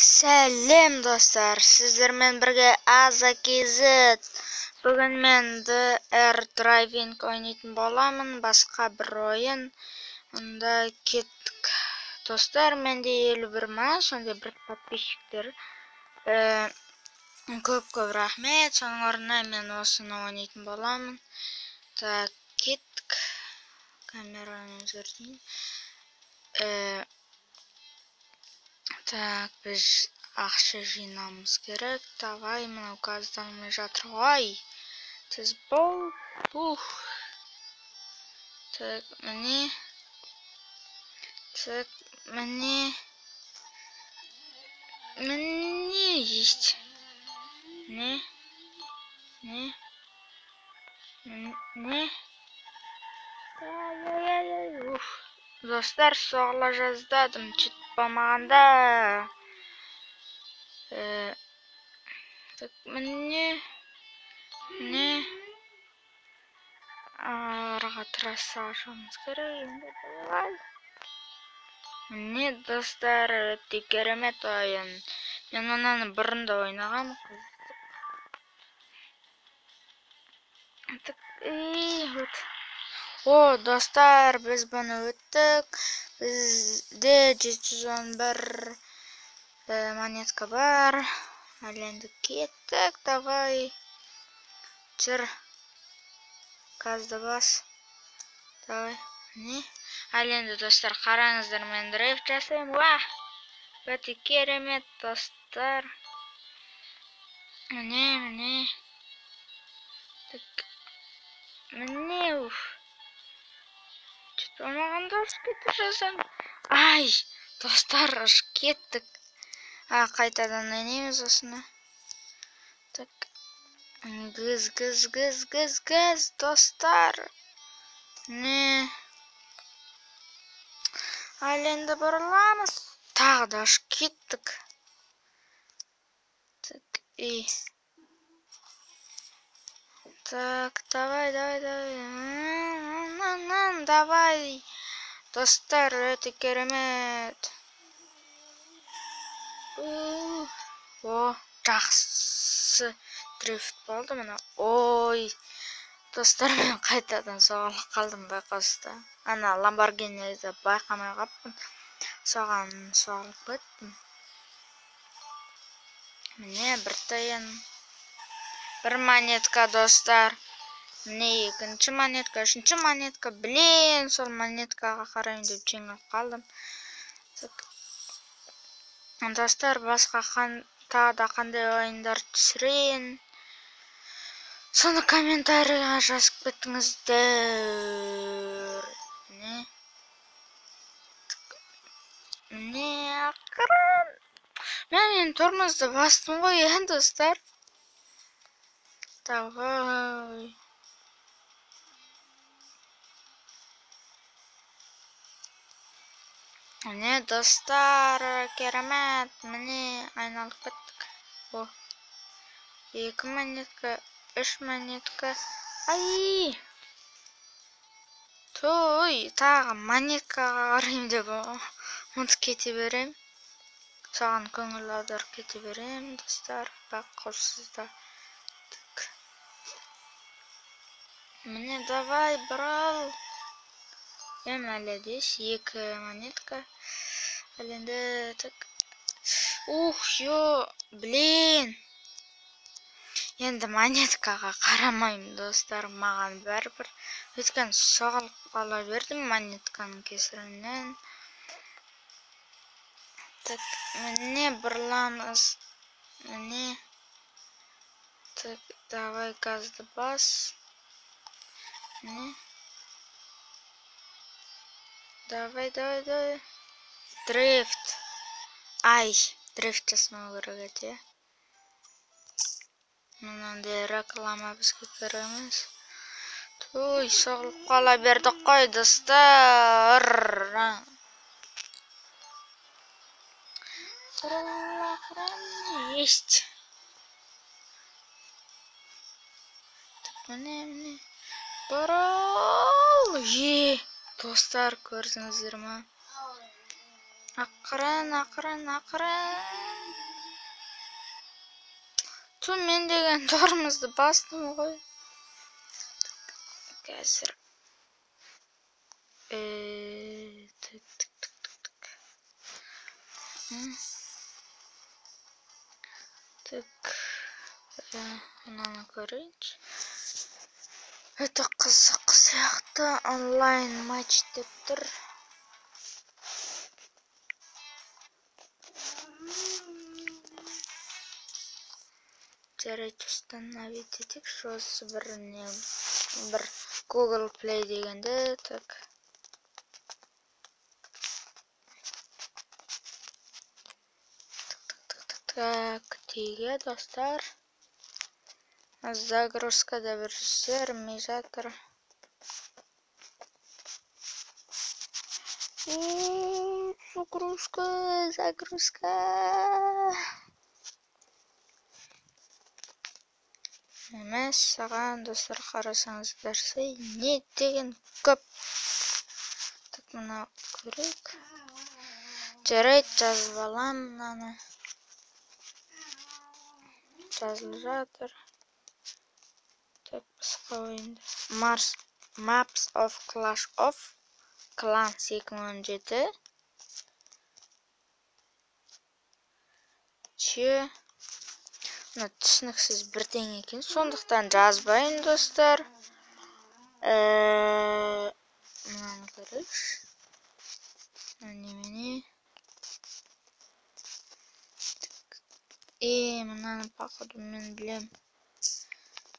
Сәлем достар, сіздермен бірге Азакизет. Бүгін мен DR Driving ойнайтын боламын, басқа бір ойын. Онда кеттік. Достар, менде 51 ма, сонда бір подписчиктер. Көп рахмет, соның орнына мен осыны ойнайтын боламын. Так, кеттік. Камераны өзгертейін. Так, біз ақша жинамыз керек. Давай, мынау газданмай жатыр ғой. Тез бол. Так, міне. Так, міне. Міне есть. Не. Ай. Достар, соғыла жаздадым, чытпамағанда. Так, міне. Араға трасса ашуымыз керек. Міне, достар, өте керемет ойын. Мен онаны бұрында ойнағам. О, достар, біз бұны өттік. Бізде 711 монетка бар. Әлемді кеттік, давай. Жүр. Газды бас. Давай. Не? Әлемді, достар, қараңыздар, мен драйв жасайым. Өте керемет, достар. Міне. Міне, Чытпамағанда ұшып кетіп жасам. Ай, достар, ұшып кеттік. Қайтадан енеміз осыны. Так. Гыз, достар. Не. Әлемді бұрыламыз. Тағы да ұшып кеттік. Так, Так, давай. Давай. Достар, өте керемет. О, жақсы дрифт болды мұна. Ой, достар, мен қайтадан соғылып қалдым байқаста. Ана Lamborghini'ді байқамай қаппын. Соған соғылып кеттім. Міне, бір тайын. Бір монетка, достар. Міне, екінші монетка, үшінші монетка. Блин, сол монеткаға қарайын деп жеңіліп қалдым. Достар, басқа тағы да қандай ойындар түсірейін. Соны комментарийға жазып кетіңіздер. Міне, ақырын. Мен тормозды бастым ғой, достар. Давай. Міне, достар, керемет. Міне, айналып кеттік. 2 монетка, 3 монетка. Ай! Той, тағы монеткаға қарайым деп ұмытып кете берем. Саған көңіл аударып кете берем, достар. Бақылсызда. Міне, давай, брал. Әлі 2 монетка. Әлінде, так. Блин. Енді монеткаға қарамайым, достар, маған бәрібір. Өткен соғылып қала бердім монетканың кесірінен. Так, міне бұрламыз. Міне. Так, давай газды бас. Міне. Давай. Дрифт. Ай, дрифт жасмау керек еді. Мұнандай реклама бізге керек емес. Той, соғылып қала бердік қой, достар. Есть. Міне. Барал. Достар, көрдіңіздер ма? Ақырын. Ту мен деген тормозды бастым ғой. Қазір. Мынаны көрейінші. Это қызық сияқты онлайн матч деп тұр. Жарайды, установить етейік. Осы бір Google Play дегенде. Так, тиге достар. Загрузка да бір жүрмей жатыр. Загрузка. Емес, саған достар қарасаңыздарсы, не деген көп. Так, мұна көрейік. Жарайды, жазып алам мұнаны. Жазылып жатыр. Так, басқа ойында. Maps of Clash of Clans 2017. Түсініксіз бірден екен, сондықтан жазбайын достар. Мұнаны көрейікші. Немене? Мұнаны походу мен білем.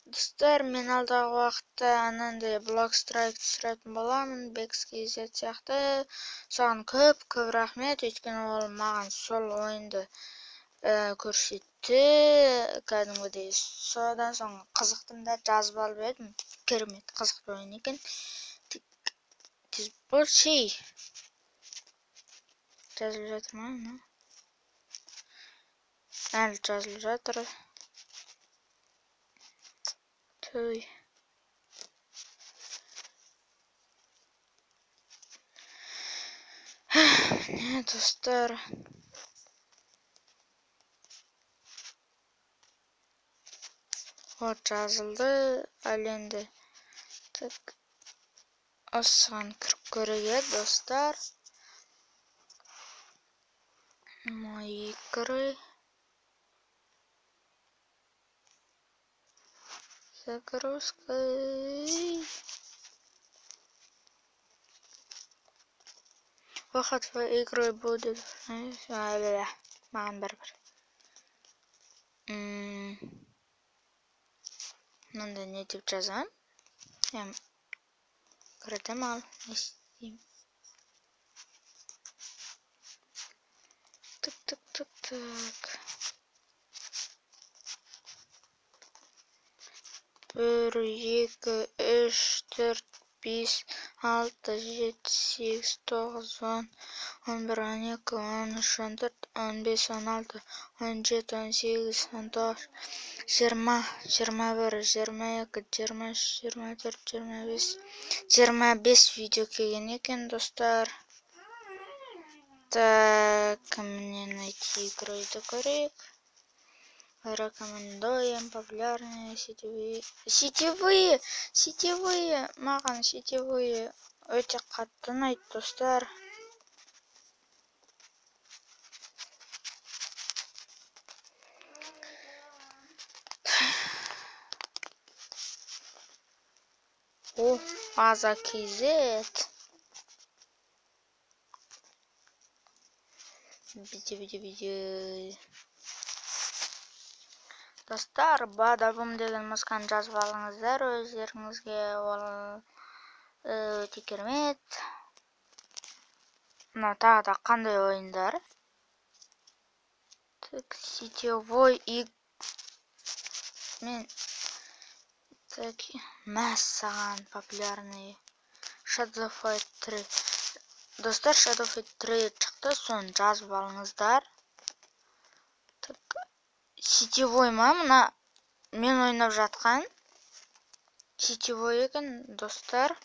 Достар, мен алдағы уақытта анандай блок страйк түсіретін боламын. Бекс.kz сияқты. Соған көп рахмет, өйткені ол маған сол ойынды көрсетті. Кәдімгідей содан соң қызықтым да жазып алып едім. Керемет қызықты ойын екен. Бұл шей жазылып жатыр ма? Әлі жазылып жатыр. Төй. Не, достар. Вот жазылды. Әленді. Так. Осыған кіріп көрейік, достар. Мои игры. Загрузка. Выход в игры будет. Маған бір. Мында не деп жазам? Кірдім ал. Не істейм? Так. 1, 2, 3, 4, 5, 6, 7, 8, 9, 10, 11, 12, 13, 14, 15, 16, 17, 18, 19, 20, 21, 22, 23, 24, 25 видео келген екен, достар. Так, мне найти игру-то көрейік. Рекомендуем популярные сетевые. Маған сетевые өте қатты ұнайды, достар. Аза.kz. Видео. Достар, бадабум деген музыканы жазып алыңыздар, өздеріңізге ол өте керемет. Мына тағы да қандай ойындар? Так, сетевой мен так, мәссаған популярный Shadow Fight 3. Достар, Shadow Fight 3 шықты, соны жазып алыңыздар. Так, сетевой ма, мына мен ойнап жатқан сетевой екен, достар.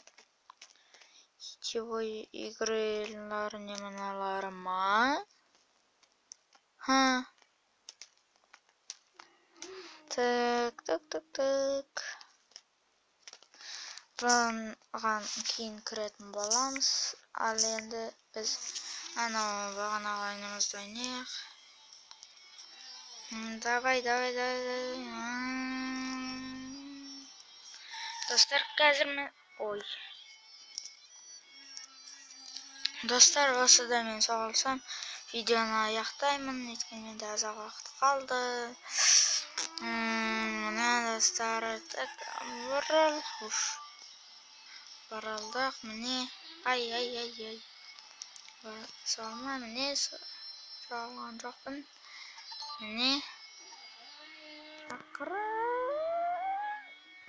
сетевой игралар неманалары ма? Так. Бұған кейін кіретін боламыз. Ал енді біз анау бағанағы ойынымызды ойнайық. Давай. Достар, қазір мен... Ой. Достар, осыда мен соғылсам, видеоны аяқтаймын. Өйткені менде аз уақыт қалды. Мына достар, баралдық, міне. Ай. Соғылма, міне. Соғылған жоқпын. Міне.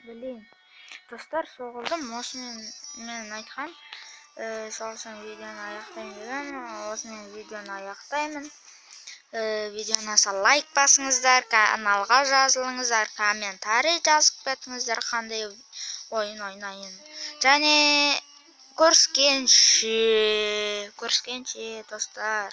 Блин. Достар, соғылдым. Осымен мен айтқан. Соғылсам видеоны аяқтаймын деген. Осымен видеоны аяқтаймын. Видеоны аса лайк басыңыздар, каналға жазылыңыздар, комментарий жазып кетіңіздер, қандай ойын ойнайын. Және көріскенше достар.